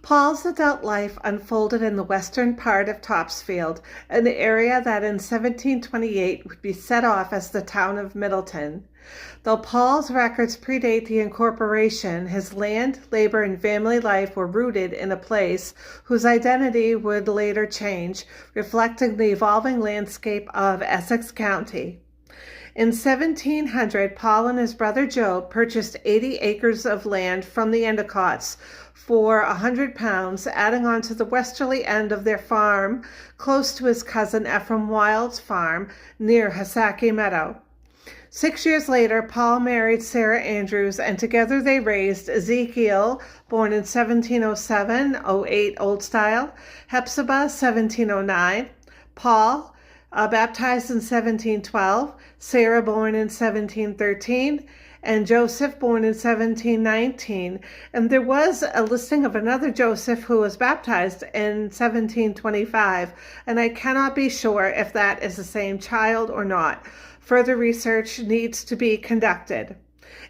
Paul's adult life unfolded in the western part of Topsfield, an area that in 1728 would be set off as the town of Middleton. Though Paul's records predate the incorporation, his land, labor, and family life were rooted in a place whose identity would later change, reflecting the evolving landscape of Essex County. In 1700, Paul and his brother Job purchased 80 acres of land from the Endicotts for £100, adding on to the westerly end of their farm, close to his cousin Ephraim Wild's farm near Hasaki Meadow. 6 years later, Paul married Sarah Andrews, and together they raised Ezekiel, born in 1707-08 Old Style, Hephzibah, 1709, Paul, baptized in 1712, Sarah, born in 1713, and Joseph, born in 1719. And there was a listing of another Joseph who was baptized in 1725, and I cannot be sure if that is the same child or not. Further research needs to be conducted.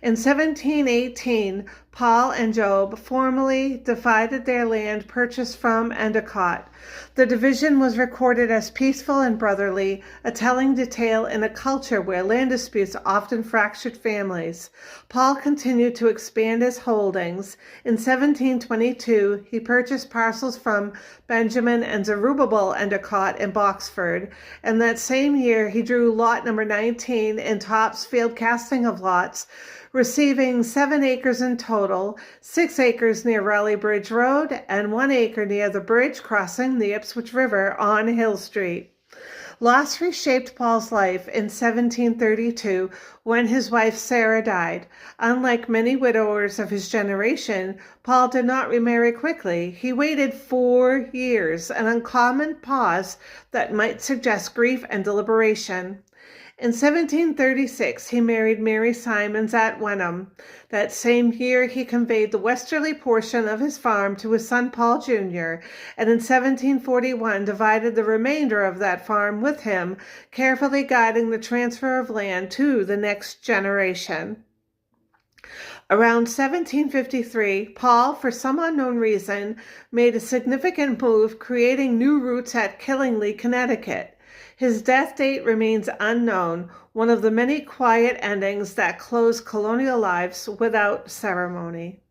In 1718, Paul and Job formally divided their land purchased from Endicott. The division was recorded as peaceful and brotherly, a telling detail in a culture where land disputes often fractured families. Paul continued to expand his holdings. In 1722, he purchased parcels from Benjamin and Zerubbabel Endicott in Boxford, and that same year he drew lot number 19 in Topsfield casting of lots, receiving 7 acres in total, 6 acres near Raleigh Bridge Road, and 1 acre near the bridge crossing the Ipswich River on Hill Street. Loss reshaped Paul's life in 1732 when his wife Sarah died. Unlike many widowers of his generation, Paul did not remarry quickly. He waited 4 years, an uncommon pause that might suggest grief and deliberation. In 1736, he married Mary Simons at Wenham. That same year, he conveyed the westerly portion of his farm to his son Paul Jr., and in 1741 divided the remainder of that farm with him, carefully guiding the transfer of land to the next generation. Around 1753, Paul, for some unknown reason, made a significant move, creating new roots at Killingly, Connecticut. His death date remains unknown, one of the many quiet endings that close colonial lives without ceremony.